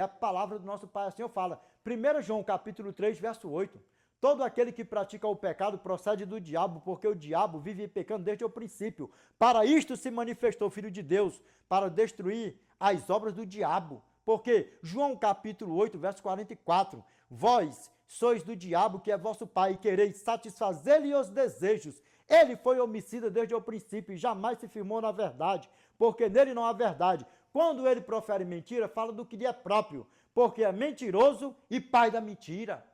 a palavra do nosso Pai, assim fala. 1 João capítulo 3, verso 8. Todo aquele que pratica o pecado procede do diabo, porque o diabo vive pecando desde o princípio. Para isto se manifestou o Filho de Deus, para destruir as obras do diabo. Porque João capítulo 8, verso 44. Vós sois do diabo, que é vosso pai, e quereis satisfazer-lhe os desejos. Ele foi homicida desde o princípio e jamais se firmou na verdade, porque nele não há verdade. Quando ele profere mentira, fala do que lhe é próprio, porque é mentiroso e pai da mentira.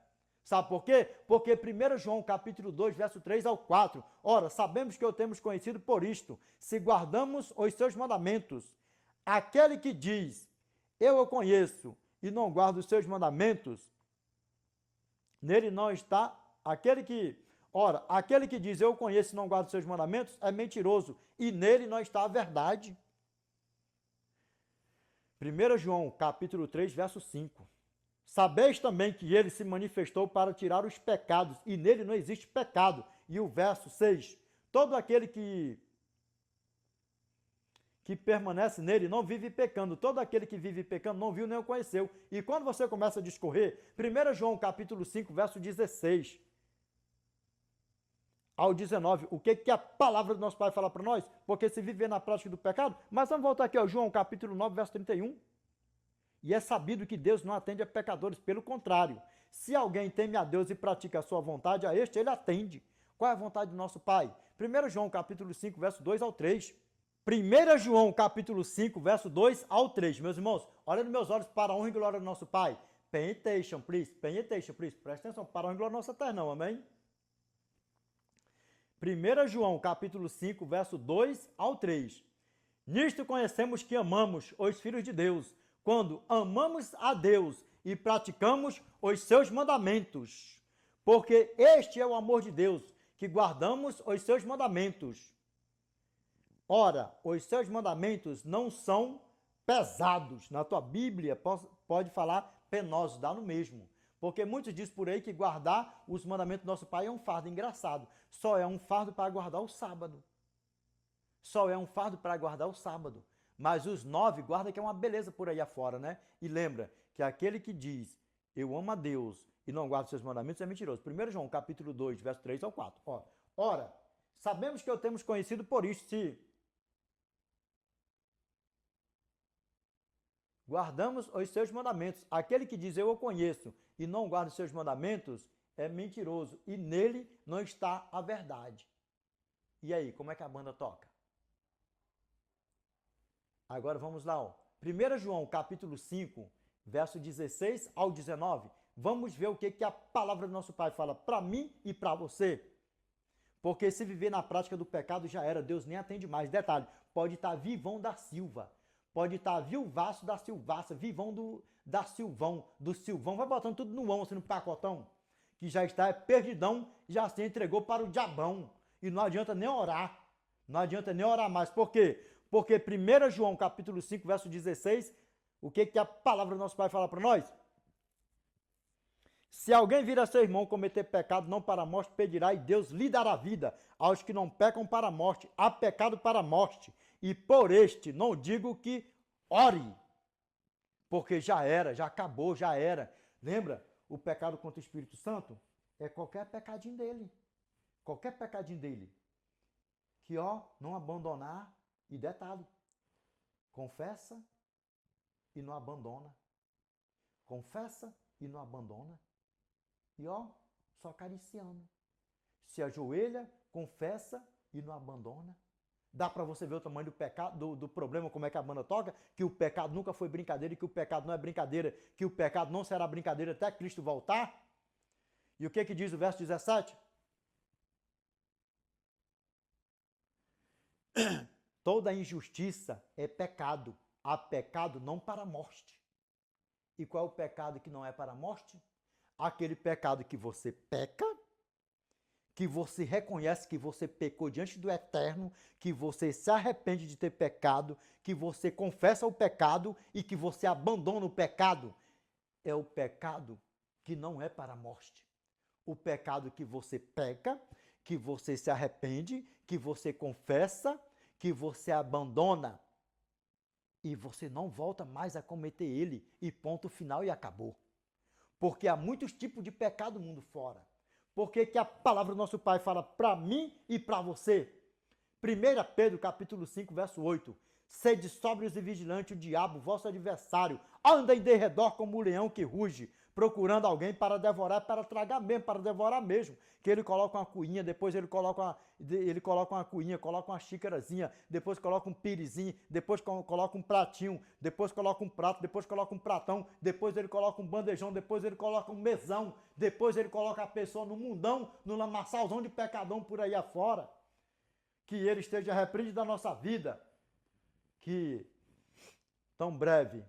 Sabe por quê? Porque 1 João capítulo 2, verso 3 ao 4. Ora, sabemos que o temos conhecido por isto, se guardamos os seus mandamentos. Aquele que diz, eu o conheço, e não guarda os seus mandamentos, nele não está, aquele que diz, eu o conheço e não guarda os seus mandamentos, é mentiroso, e nele não está a verdade. 1 João capítulo 3, verso 5. Sabeis também que ele se manifestou para tirar os pecados, e nele não existe pecado. E o verso 6. Todo aquele que permanece nele não vive pecando. Todo aquele que vive pecando não viu nem o conheceu. E quando você começa a discorrer, 1 João capítulo 5, verso 16 ao 19, o que a palavra do nosso Pai fala para nós? Porque se viver na prática do pecado, mas vamos voltar aqui, ó, João capítulo 9, verso 31. E é sabido que Deus não atende a pecadores, pelo contrário. Se alguém teme a Deus e pratica a sua vontade, a este ele atende. Qual é a vontade do nosso Pai? 1 João capítulo 5, verso 2 ao 3. 1 João capítulo 5, verso 2 ao 3. Meus irmãos, olha nos meus olhos para a honra e glória do nosso Pai. Pay attention, please. Pay attention, please. Presta atenção, para a honra e glória do nosso Eterno, amém? 1 João capítulo 5, verso 2 ao 3. Nisto conhecemos que amamos os filhos de Deus, quando amamos a Deus e praticamos os seus mandamentos. Porque este é o amor de Deus, que guardamos os seus mandamentos. Ora, os seus mandamentos não são pesados. Na tua Bíblia pode falar penosos, dá no mesmo. Porque muitos dizem por aí que guardar os mandamentos do nosso Pai é um fardo. Engraçado, só é um fardo para guardar o sábado. Só é um fardo para guardar o sábado. Mas os 9 guarda que é uma beleza por aí afora, né? E lembra que aquele que diz, eu amo a Deus e não guarda os seus mandamentos é mentiroso. 1 João capítulo 2, verso 3 ao 4. Ora, sabemos que o temos conhecido por isto, se guardamos os seus mandamentos. Aquele que diz, eu o conheço e não guarda os seus mandamentos é mentiroso. E nele não está a verdade. E aí, como é que a banda toca? Agora vamos lá, ó. 1 João capítulo 5, verso 16 ao 19. Vamos ver o que a palavra do nosso Pai fala para mim e para você. Porque se viver na prática do pecado já era, Deus nem atende mais. Detalhe, pode estar vivão da Silva, pode estar viuvaço da Silvaça, vivão da Silvão, do Silvão, vai botando tudo no assim, no pacotão, que já está perdidão, já se entregou para o diabão. E não adianta nem orar, não adianta nem orar mais. Por quê? Porque 1 João capítulo 5, verso 16, o que a palavra do nosso Pai fala para nós? Se alguém vir a seu irmão cometer pecado não para a morte, pedirá e Deus lhe dará vida. Aos que não pecam para a morte, há pecado para a morte. E por este não digo que ore, porque já era, já acabou, já era. Lembra? O pecado contra o Espírito Santo é qualquer pecadinho dele. Qualquer pecadinho dele. Que, não abandonar. E detalhe, confessa e não abandona. Confessa e não abandona. E só acariciando. Se ajoelha, confessa e não abandona. Dá para você ver o tamanho do pecado, do problema, como é que a banda toca, que o pecado nunca foi brincadeira e que o pecado não é brincadeira, que o pecado não será brincadeira até Cristo voltar. E o que diz o verso 17? Toda injustiça é pecado. Há pecado não para a morte. E qual é o pecado que não é para a morte? Aquele pecado que você peca, que você reconhece que você pecou diante do Eterno, que você se arrepende de ter pecado, que você confessa o pecado e que você abandona o pecado. É o pecado que não é para a morte. O pecado que você peca, que você se arrepende, que você confessa, que você abandona. e você não volta mais a cometer ele, e ponto final e acabou. Porque há muitos tipos de pecado no mundo fora. Por que que a palavra do nosso Pai fala para mim e para você? 1 Pedro capítulo 5, verso 8. Sede sóbrios e vigilantes, o diabo, vosso adversário, anda em derredor como o leão que ruge, procurando alguém para devorar, para tragar mesmo, para devorar mesmo. Que ele coloca uma cuinha, depois ele coloca uma cuinha, coloca uma xícarazinha, depois coloca um pirizinho, depois coloca um pratinho, depois coloca um prato, depois coloca um pratão, depois ele coloca um bandejão, depois ele coloca um mesão, depois ele coloca a pessoa no mundão, no lamaçalzão de pecadão por aí afora. Que ele esteja repreendido da nossa vida, que tão breve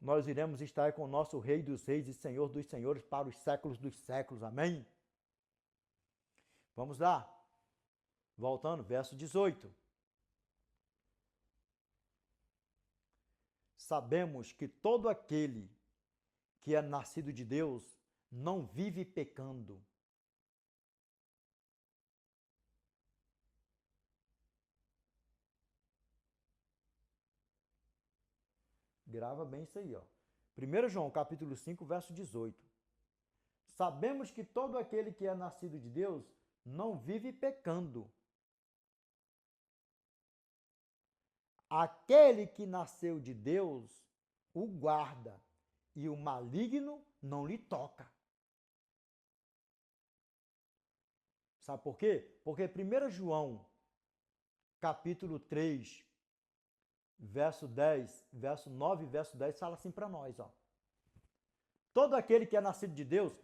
nós iremos estar com o nosso Rei dos Reis e Senhor dos Senhores para os séculos dos séculos. Amém? Vamos lá. Voltando, verso 18. Sabemos que todo aquele que é nascido de Deus não vive pecando. Grava bem isso aí, ó. 1 João, capítulo 5, verso 18. Sabemos que todo aquele que é nascido de Deus não vive pecando. Aquele que nasceu de Deus o guarda, e o maligno não lhe toca. Sabe por quê? Porque 1 João, capítulo 3, verso 10, verso 9 e verso 10 fala assim para nós, ó. Todo aquele que é nascido de Deus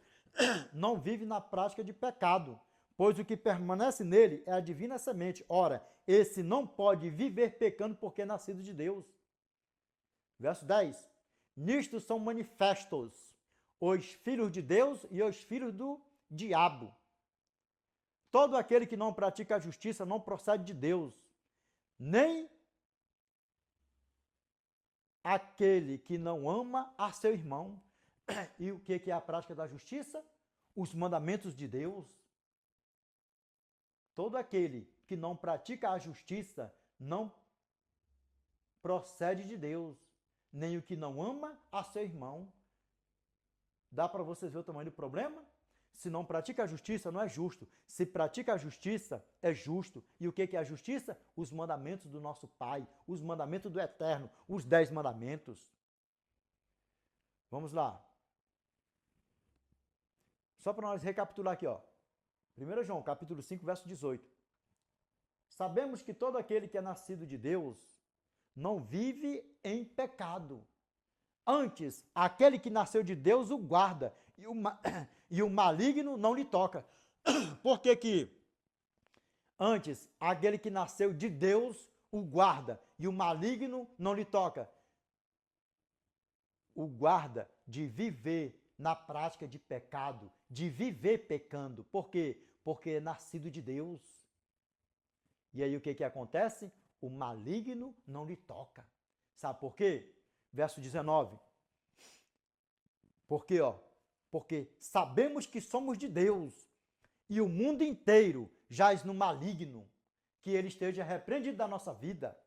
não vive na prática de pecado, pois o que permanece nele é a divina semente. Ora, esse não pode viver pecando porque é nascido de Deus. Verso 10. Nisto são manifestos os filhos de Deus e os filhos do diabo. Todo aquele que não pratica a justiça não procede de Deus, nem aquele que não ama a seu irmão. E o que é a prática da justiça? Os mandamentos de Deus. Todo aquele que não pratica a justiça não procede de Deus, nem o que não ama a seu irmão. Dá para vocês ver o tamanho do problema? Se não pratica a justiça, não é justo. Se pratica a justiça, é justo. E o que é a justiça? Os mandamentos do nosso Pai, os mandamentos do Eterno, os 10 mandamentos. Vamos lá. Só para nós recapitular aqui, ó. 1 João, capítulo 5, verso 18. Sabemos que todo aquele que é nascido de Deus não vive em pecado. Antes, aquele que nasceu de Deus o guarda, e o maligno não lhe toca. Por que que antes, aquele que nasceu de Deus o guarda, e o maligno não lhe toca? O guarda de viver na prática de pecado, de viver pecando. Por quê? Porque é nascido de Deus. E aí o que acontece? O maligno não lhe toca. Sabe por quê? Verso 19. Por quê, ó? Porque sabemos que somos de Deus e o mundo inteiro jaz no maligno, que ele esteja repreendido da nossa vida.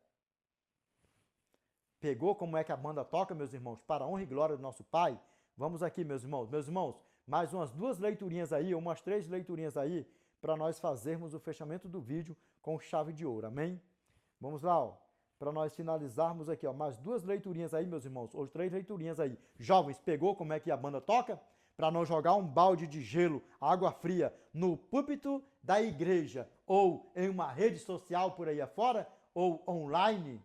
Pegou como é que a banda toca, meus irmãos? Para a honra e glória do nosso Pai. Vamos aqui, meus irmãos. Meus irmãos, mais umas 2 leiturinhas aí, umas 3 leiturinhas aí, para nós fazermos o fechamento do vídeo com chave de ouro. Amém? Vamos lá, ó. Para nós finalizarmos aqui, ó, mais 2 leiturinhas aí, meus irmãos, ou 3 leiturinhas aí. Jovens, pegou como é que a banda toca? Para não jogar um balde de gelo, água fria, no púlpito da igreja, ou em uma rede social por aí afora, ou online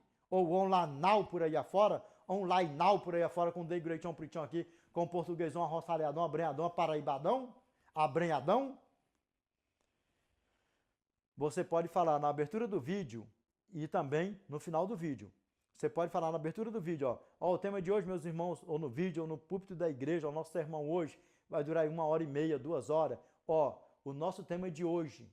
por aí afora, por aí afora, com o Dei Greitão Pritão aqui, com portuguesão, arroçalhadão, abrenhadão, paraibadão, abrenhadão. Você pode falar na abertura do vídeo e também no final do vídeo. Você pode falar na abertura do vídeo, ó, o tema de hoje, meus irmãos, ou no vídeo, ou no púlpito da igreja, o nosso sermão hoje vai durar 1h30, 2 horas. Ó, o nosso tema de hoje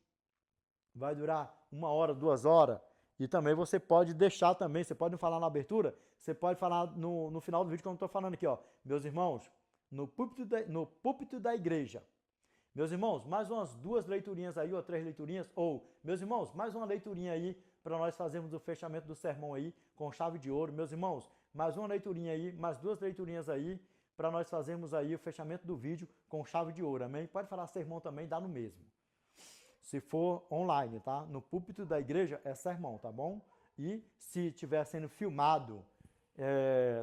vai durar 1 hora, 2 horas. E também você pode deixar também, você pode falar na abertura, você pode falar no final do vídeo, como eu estou falando aqui, ó. Meus irmãos, no púlpito da igreja. Meus irmãos, mais umas 2 leiturinhas aí, ou 3 leiturinhas, ou, meus irmãos, mais uma leiturinha aí, para nós fazermos o fechamento do sermão aí, com chave de ouro. Meus irmãos, mais uma leiturinha aí, mais duas leiturinhas aí, para nós fazermos aí o fechamento do vídeo com chave de ouro, amém? Pode falar sermão também, dá no mesmo. Se for online, tá? No púlpito da igreja é sermão, tá bom? E se estiver sendo filmado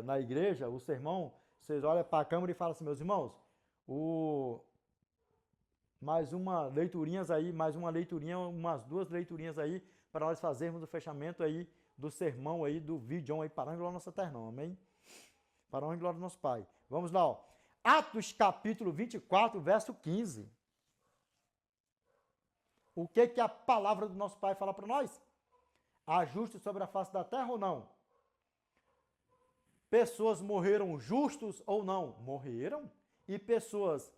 na igreja, o sermão, vocês olham para a câmera e falam assim, meus irmãos, mais uma leiturinhas aí, mais uma leiturinha, umas duas leiturinhas aí, para nós fazermos o fechamento aí do sermão aí, do vídeo aí, para a glória nossa eterna, amém? Para a glória do nosso Pai. Vamos lá, ó. Atos capítulo 24, verso 15. O que a palavra do nosso Pai fala para nós? Há justo sobre a face da terra ou não? Pessoas morreram justos ou não? Morreram. E pessoas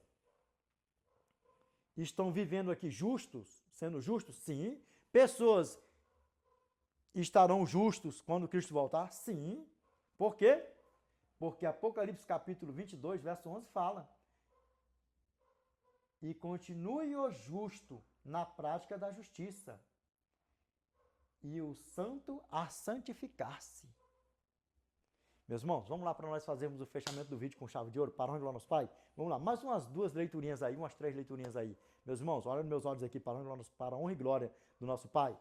estão vivendo aqui justos, sendo justos? Sim. Pessoas estarão justos quando Cristo voltar? Sim. Por quê? Porque Apocalipse capítulo 22, verso 11 fala: e continue o justo na prática da justiça, e o santo a santificar-se. Meus irmãos, vamos lá para nós fazermos o fechamento do vídeo com chave de ouro, para onde glória nosso Pai? Vamos lá, mais umas duas leiturinhas aí, umas três leiturinhas aí. Meus irmãos, olha nos meus olhos aqui, para a honra e glória do nosso Pai.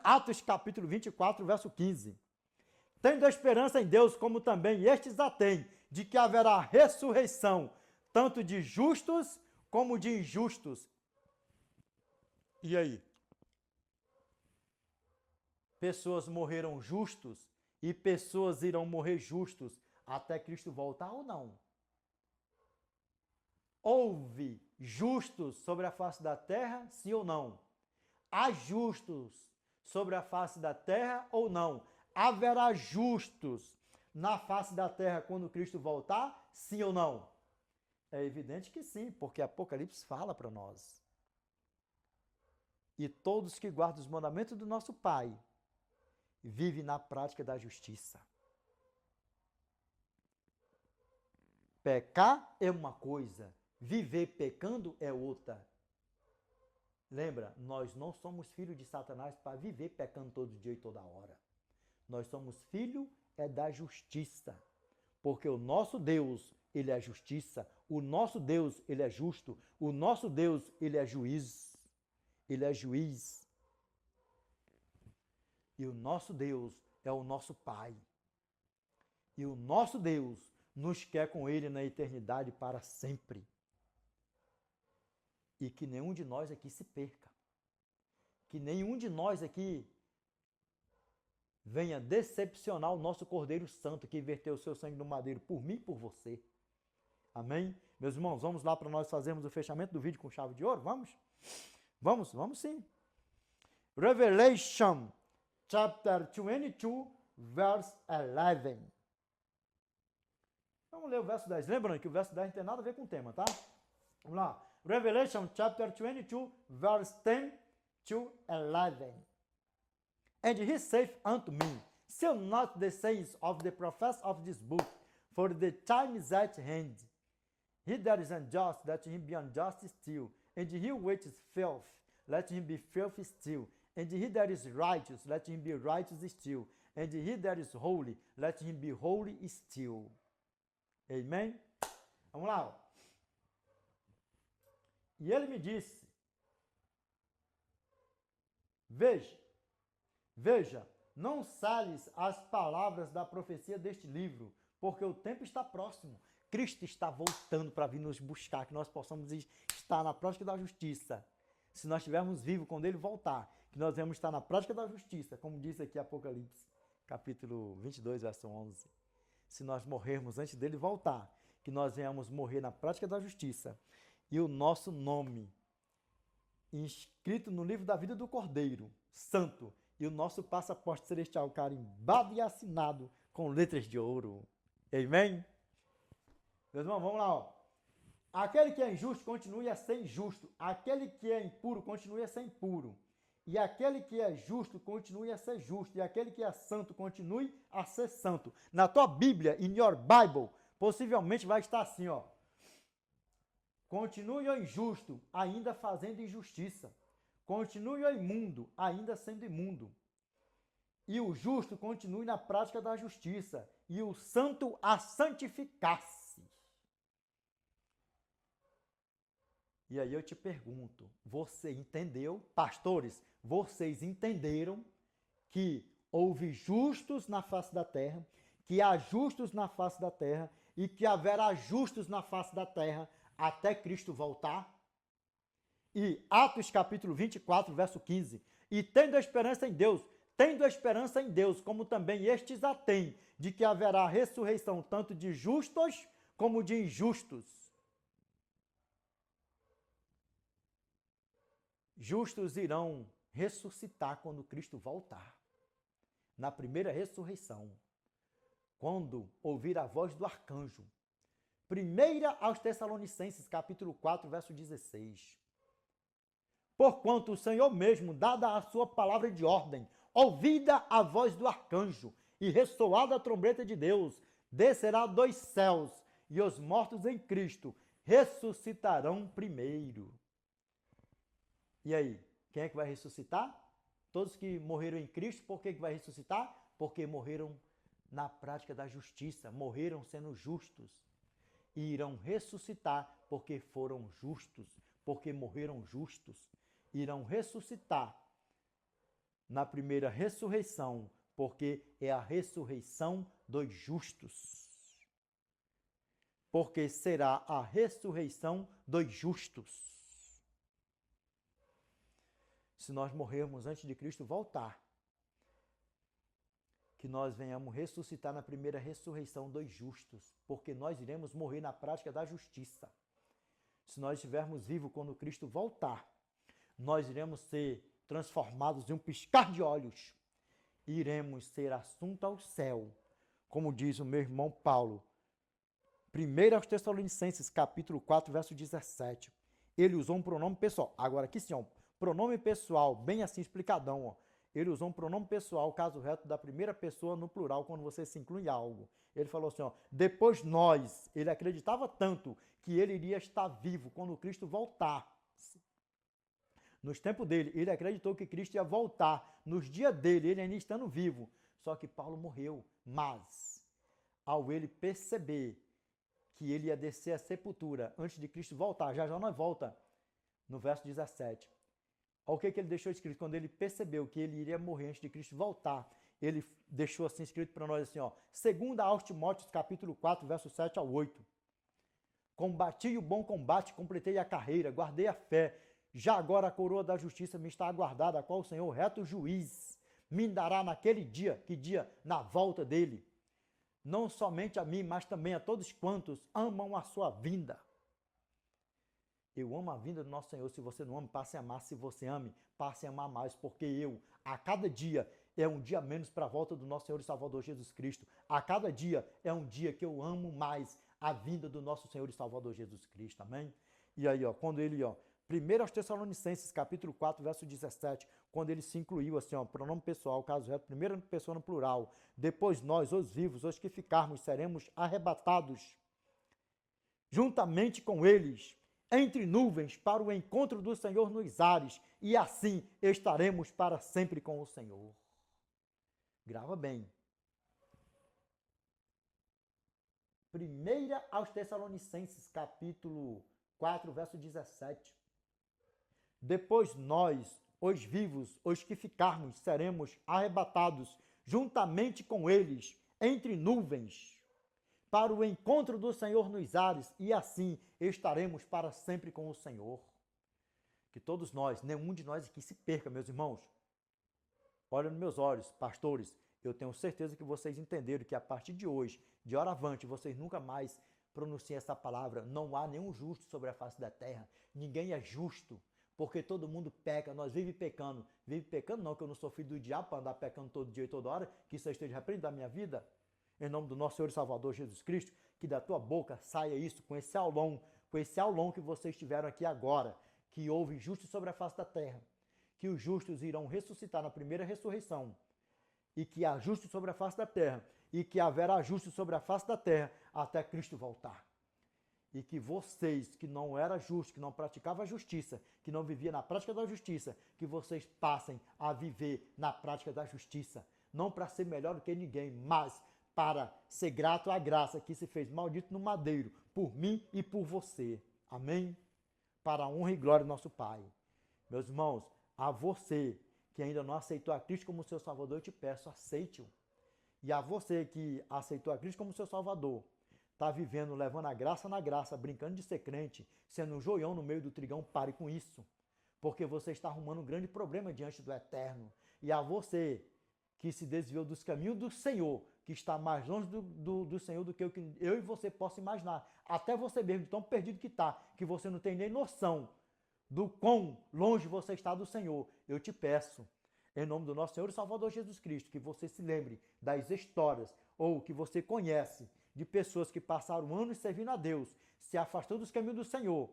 Atos capítulo 24, verso 15. Tendo a esperança em Deus, como também estes a têm, de que haverá ressurreição, tanto de justos como de injustos. E aí? Pessoas morreram justos e pessoas irão morrer justos até Cristo voltar ou não? Houve justos sobre a face da terra, sim ou não? Há justos sobre a face da terra ou não? Haverá justos na face da terra quando Cristo voltar, sim ou não? É evidente que sim, porque Apocalipse fala para nós. E todos que guardam os mandamentos do nosso Pai vivem na prática da justiça. Pecar é uma coisa, viver pecando é outra. Lembra, nós não somos filhos de Satanás para viver pecando todo dia e toda hora. Nós somos filhos da justiça, porque o nosso Deus, ele é justiça, o nosso Deus, ele é justo, o nosso Deus, ele é juiz, ele é juiz. E o nosso Deus é o nosso Pai. E o nosso Deus nos quer com ele na eternidade para sempre. E que nenhum de nós aqui se perca. Que nenhum de nós aqui venha decepcionar o nosso Cordeiro Santo que verteu o seu sangue no madeiro por mim e por você. Amém? Meus irmãos, vamos lá para nós fazermos o fechamento do vídeo com chave de ouro? Vamos? Vamos sim. Revelation chapter 22, verse 11. Vamos ler o verso 10. Lembrando que o verso 10 não tem nada a ver com o tema, tá? Vamos lá. Revelation chapter 22, verse 10 to 11. And he saith unto me, seal not the sayings of the prophets of this book, for the time is at hand. He that is unjust, let him be unjust still. And he which is filth, let him be filthy still. And he that is righteous, let him be righteous still. And he that is holy, let him be holy still. Amen? Vamos lá. Ó. E ele me disse, Veja, não sales as palavras da profecia deste livro, porque o tempo está próximo. Cristo está voltando para vir nos buscar, que nós possamos estar na prática da justiça. Se nós estivermos vivos quando ele voltar, que nós vamos estar na prática da justiça, como diz aqui Apocalipse, capítulo 22, verso 11. Se nós morrermos antes dele voltar, que nós venhamos morrer na prática da justiça, e o nosso nome inscrito no livro da vida do Cordeiro Santo, e o nosso passaporte celestial carimbado e assinado com letras de ouro. Amém? Meus irmãos, vamos lá. Ó. Aquele que é injusto, continue a ser injusto. Aquele que é impuro, continue a ser impuro. E aquele que é justo, continue a ser justo. E aquele que é santo, continue a ser santo. Na tua Bíblia, in your Bible, possivelmente vai estar assim, ó. Continue o injusto, ainda fazendo injustiça. Continue o imundo, ainda sendo imundo. e o justo continue na prática da justiça, e o santo a santificar-se. E aí eu te pergunto, você entendeu? Pastores, vocês entenderam que houve justos na face da terra, que há justos na face da terra e que haverá justos na face da terra até Cristo voltar? E Atos capítulo 24, verso 15, e tendo a esperança em Deus, como também estes a têm, de que haverá ressurreição tanto de justos como de injustos. Justos irão ressuscitar quando Cristo voltar. Na primeira ressurreição, quando ouvir a voz do arcanjo. Primeira aos Tessalonicenses, capítulo 4, verso 16. Porquanto o Senhor mesmo, dada a sua palavra de ordem, ouvida a voz do arcanjo e ressoada a trombeta de Deus, descerá dos céus, e os mortos em Cristo ressuscitarão primeiro. E aí, quem é que vai ressuscitar? Todos que morreram em Cristo, por que vai ressuscitar? Porque morreram na prática da justiça, morreram sendo justos. E irão ressuscitar porque foram justos, porque morreram justos. Irão ressuscitar na primeira ressurreição, porque é a ressurreição dos justos. Porque será a ressurreição dos justos. Se nós morrermos antes de Cristo voltar, que nós venhamos ressuscitar na primeira ressurreição dos justos, porque nós iremos morrer na prática da justiça. Se nós estivermos vivos quando Cristo voltar, nós iremos ser transformados em um piscar de olhos e iremos ser assuntos ao céu, como diz o meu irmão Paulo. 1 aos Tessalonicenses, capítulo 4, verso 17. Ele usou um pronome pessoal. Agora aqui sim, ó, pronome pessoal, bem assim explicadão, ó. Ele usou um pronome pessoal, caso reto, da primeira pessoa no plural, quando você se inclui em algo. Ele falou assim, ó, depois nós. Ele acreditava tanto que ele iria estar vivo quando Cristo voltar. Nos tempos dele, ele acreditou que Cristo ia voltar. Nos dias dele, ele ainda estando vivo. Só que Paulo morreu. Mas, ao ele perceber que ele ia descer a sepultura antes de Cristo voltar, já nós volta, no verso 17. Olha o que ele deixou escrito quando ele percebeu que ele iria morrer antes de Cristo voltar. Ele deixou assim escrito para nós assim, ó, 2 aos Timóteos, capítulo 4, verso 7 ao 8. Combati o bom combate, completei a carreira, guardei a fé. Já agora a coroa da justiça me está aguardada, a qual o Senhor, reto juiz, me dará naquele dia, que dia? Na volta dele. Não somente a mim, mas também a todos quantos amam a sua vinda. Eu amo a vinda do nosso Senhor. Se você não ama, passe a amar. Se você ama, passe a amar mais, porque a cada dia, é um dia menos para a volta do nosso Senhor e Salvador Jesus Cristo. A cada dia é um dia que eu amo mais a vinda do nosso Senhor e Salvador Jesus Cristo. Amém? E aí, ó, quando ele, ó, 1 aos Tessalonicenses, capítulo 4, verso 17, quando ele se incluiu, assim, ó, pronome pessoal, caso reto, primeira pessoa no plural, depois nós, os vivos, os que ficarmos, seremos arrebatados juntamente com eles, entre nuvens, para o encontro do Senhor nos ares, e assim estaremos para sempre com o Senhor. Grava bem. 1 aos Tessalonicenses, capítulo 4, verso 17. Depois nós, os vivos, os que ficarmos, seremos arrebatados juntamente com eles, entre nuvens, para o encontro do Senhor nos ares, e assim estaremos para sempre com o Senhor. Que todos nós, nenhum de nós aqui se perca, meus irmãos. Olha nos meus olhos, pastores, eu tenho certeza que vocês entenderam que a partir de hoje, de hora avante, vocês nunca mais pronunciem essa palavra. Não há nenhum justo sobre a face da terra. Ninguém é justo, porque todo mundo peca. Nós vivemos pecando. Vive pecando não, que eu não sou filho do diabo para andar pecando todo dia e toda hora, que isso esteja repreendido da minha vida. Em nome do nosso Senhor e Salvador Jesus Cristo, que da tua boca saia isso, com esse aulão que vocês tiveram aqui agora, que houve justos sobre a face da terra, que os justos irão ressuscitar na primeira ressurreição, e que há justos sobre a face da terra, e que haverá justos sobre a face da terra até Cristo voltar. E que vocês, que não eram justos, que não praticavam a justiça, que não viviam na prática da justiça, que vocês passem a viver na prática da justiça. não para ser melhor do que ninguém, mas para ser grato à graça que se fez maldito no madeiro, por mim e por você. Amém? Para a honra e glória do nosso Pai. Meus irmãos, a você que ainda não aceitou a Cristo como seu Salvador, eu te peço, aceite-o. E a você que aceitou a Cristo como seu Salvador, está vivendo, levando a graça na graça, brincando de ser crente, sendo um joião no meio do trigão, pare com isso. Porque você está arrumando um grande problema diante do Eterno. E a você que se desviou dos caminhos do Senhor, que está mais longe do Senhor do que eu e você possa imaginar. Até você mesmo, de tão perdido que está, que você não tem nem noção do quão longe você está do Senhor. Eu te peço, em nome do nosso Senhor e Salvador Jesus Cristo, que você se lembre das histórias, ou que você conhece, de pessoas que passaram anos servindo a Deus, se afastou dos caminhos do Senhor,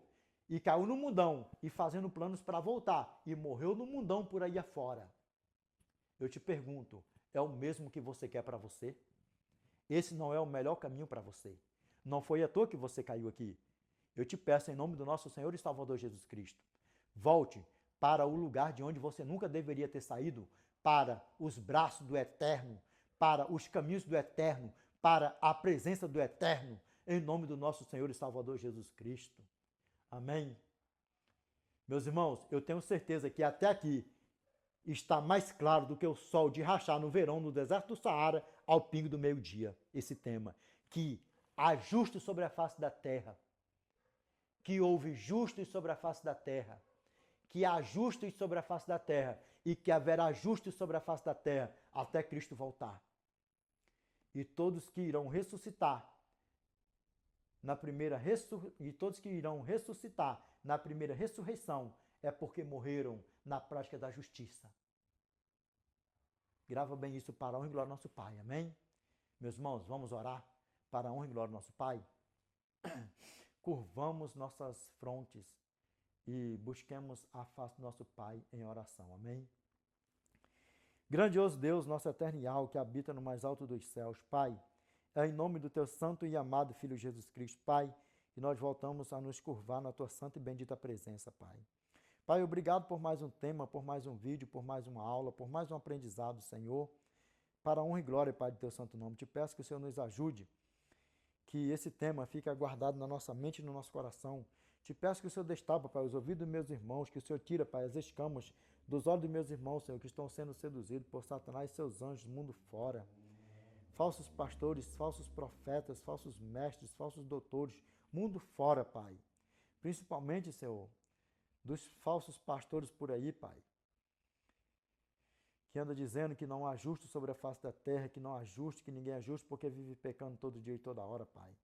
e caiu no mundão, e fazendo planos para voltar, e morreu no mundão por aí afora. Eu te pergunto, é o mesmo que você quer para você? Esse não é o melhor caminho para você. Não foi à toa que você caiu aqui. Eu te peço em nome do nosso Senhor e Salvador Jesus Cristo. Volte para o lugar de onde você nunca deveria ter saído, para os braços do Eterno, para os caminhos do Eterno, para a presença do Eterno, em nome do nosso Senhor e Salvador Jesus Cristo. Amém? Meus irmãos, eu tenho certeza que até aqui está mais claro do que o sol de rachar no verão no deserto do Saara ao pingo do meio-dia. Esse tema, que há justos sobre a face da terra, que houve justos sobre a face da terra, que há justos sobre a face da terra e que haverá justos sobre a face da terra até Cristo voltar. E todos que irão ressuscitar todos que irão ressuscitar na primeira ressurreição é porque morreram na prática da justiça. Grava bem isso para a honra e glória do nosso Pai. Amém? Meus irmãos, vamos orar para a honra e glória do nosso Pai? Curvamos nossas frontes e busquemos a face do nosso Pai em oração. Amém? Grandioso Deus, nosso eterno Yahweh, que habita no mais alto dos céus, Pai, é em nome do teu santo e amado Filho Jesus Cristo, Pai, que nós voltamos a nos curvar na tua santa e bendita presença, Pai. Pai, obrigado por mais um tema, por mais um vídeo, por mais uma aula, por mais um aprendizado, Senhor. Para a honra e glória, Pai, do teu santo nome, te peço que o Senhor nos ajude, que esse tema fique guardado na nossa mente e no nosso coração. Te peço que o Senhor destapa, Pai, os ouvidos dos meus irmãos, que o Senhor tira, Pai, as escamas dos olhos dos meus irmãos, Senhor, que estão sendo seduzidos por Satanás e seus anjos do mundo fora. Falsos pastores, falsos profetas, falsos mestres, falsos doutores, mundo fora, Pai. Principalmente, Senhor, dos falsos pastores por aí, Pai, que anda dizendo que não há justo sobre a face da terra, que não há justo, que ninguém é justo, porque vive pecando todo dia e toda hora, Pai.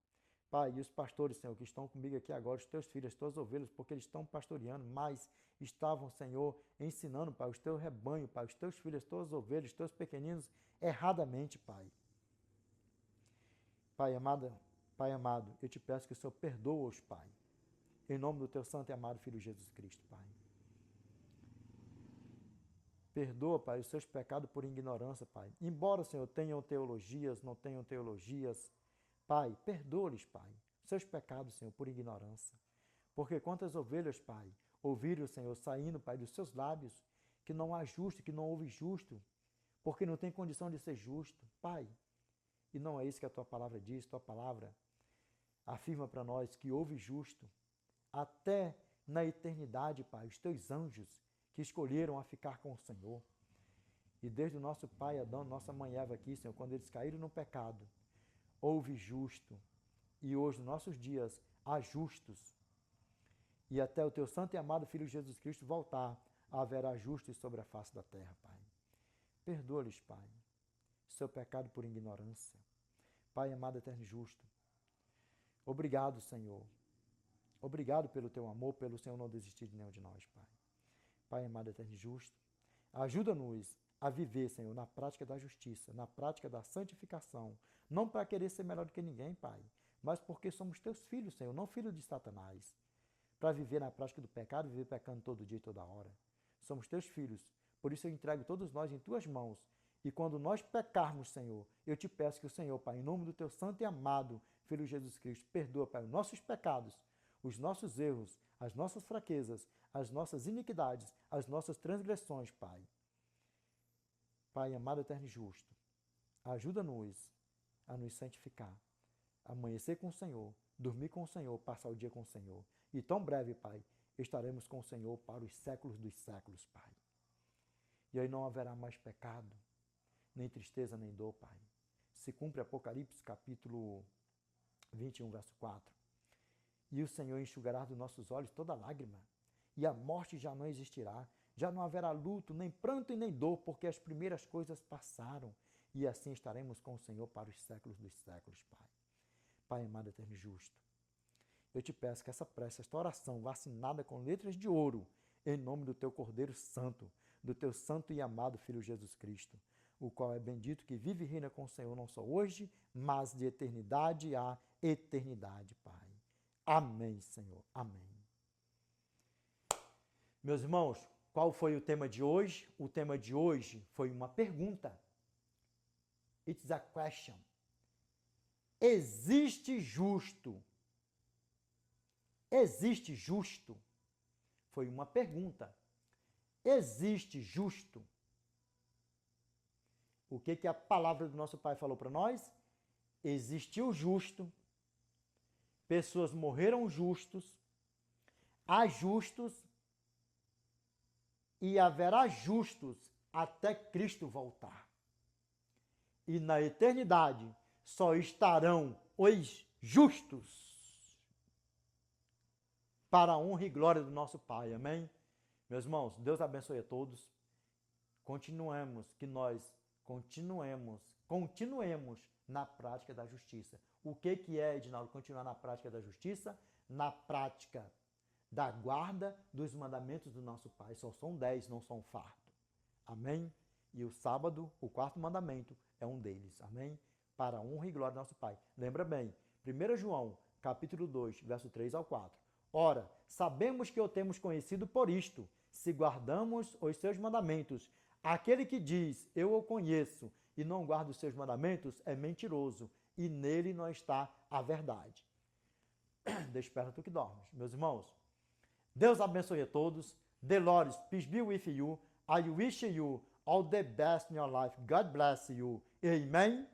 Pai, e os pastores, Senhor, que estão comigo aqui agora, os teus filhos, as tuas ovelhas, porque eles estão pastoreando, mas estavam, Senhor, ensinando, Pai, os teus rebanhos, Pai, os teus filhos, as tuas ovelhas, os teus pequeninos, erradamente, Pai. Pai amado, eu te peço que o Senhor perdoa-os, Pai. Em nome do teu santo e amado Filho Jesus Cristo, Pai. Perdoa, Pai, os seus pecados por ignorância, Pai. Embora, Senhor, tenham teologias, não tenham teologias, Pai, perdoa-lhes, Pai, seus pecados, Senhor, por ignorância. Porque quantas ovelhas, Pai, ouviram, Senhor, saindo, Pai, dos seus lábios, que não há justo, que não houve justo, porque não tem condição de ser justo, Pai. E não é isso que a tua palavra diz, tua palavra afirma para nós que houve justo, até na eternidade, Pai, os teus anjos que escolheram a ficar com o Senhor. E desde o nosso pai Adão, nossa mãe Eva aqui, Senhor, quando eles caíram no pecado, houve justo. E hoje, nos nossos dias, há justos. E até o teu santo e amado Filho Jesus Cristo voltar, haverá justos sobre a face da terra, Pai. Perdoa-lhes, Pai, seu pecado por ignorância. Pai amado, eterno e justo, obrigado, Senhor. Obrigado pelo teu amor, pelo Senhor não desistir de nenhum de nós, Pai. Pai amado, eterno e justo, ajuda-nos a viver, Senhor, na prática da justiça, na prática da santificação, não para querer ser melhor do que ninguém, Pai, mas porque somos teus filhos, Senhor, não filhos de Satanás, para viver na prática do pecado, viver pecando todo dia e toda hora. Somos teus filhos, por isso eu entrego todos nós em tuas mãos. E quando nós pecarmos, Senhor, eu te peço que o Senhor, Pai, em nome do teu santo e amado Filho Jesus Cristo, perdoa, Pai, os nossos pecados, os nossos erros, as nossas fraquezas, as nossas iniquidades, as nossas transgressões, Pai. Pai amado, eterno e justo, ajuda-nos a nos santificar, amanhecer com o Senhor, dormir com o Senhor, passar o dia com o Senhor. E tão breve, Pai, estaremos com o Senhor para os séculos dos séculos, Pai. E aí não haverá mais pecado, nem tristeza, nem dor, Pai. Se cumpre Apocalipse, capítulo 21, verso 4. E o Senhor enxugará dos nossos olhos toda lágrima, e a morte já não existirá, já não haverá luto, nem pranto e nem dor, porque as primeiras coisas passaram, e assim estaremos com o Senhor para os séculos dos séculos, Pai. Pai amado, eterno e justo, eu te peço que essa prece, esta oração, vacinada com letras de ouro, em nome do teu Cordeiro Santo, do teu santo e amado Filho Jesus Cristo, o qual é bendito, que vive e reina com o Senhor não só hoje, mas de eternidade a eternidade, Pai. Amém, Senhor. Amém. Meus irmãos, qual foi o tema de hoje? O tema de hoje foi uma pergunta. It's a question. Existe justo? Existe justo? Foi uma pergunta. Existe justo? O que a palavra do nosso Pai falou para nós? Existiu justo, pessoas morreram justos, há justos e haverá justos até Cristo voltar. E na eternidade só estarão os justos para a honra e glória do nosso Pai. Amém? Meus irmãos, Deus abençoe a todos. Continuemos na prática da justiça. O que é, Edinaldo, continuar na prática da justiça? Na prática da guarda dos mandamentos do nosso Pai. Só são 10, não são farto. Amém? E o sábado, o 4º mandamento, é um deles. Amém? Para a honra e glória do nosso Pai. Lembra bem, 1 João, capítulo 2, verso 3 ao 4. Ora, sabemos que o temos conhecido por isto, se guardamos os seus mandamentos. Aquele que diz, eu o conheço, e não guarda os seus mandamentos, é mentiroso, e nele não está a verdade. Desperta tu que dormes. Meus irmãos, Deus abençoe a todos. The Lord, peace be with you. I wish you all the best in your life. God bless you. Amen.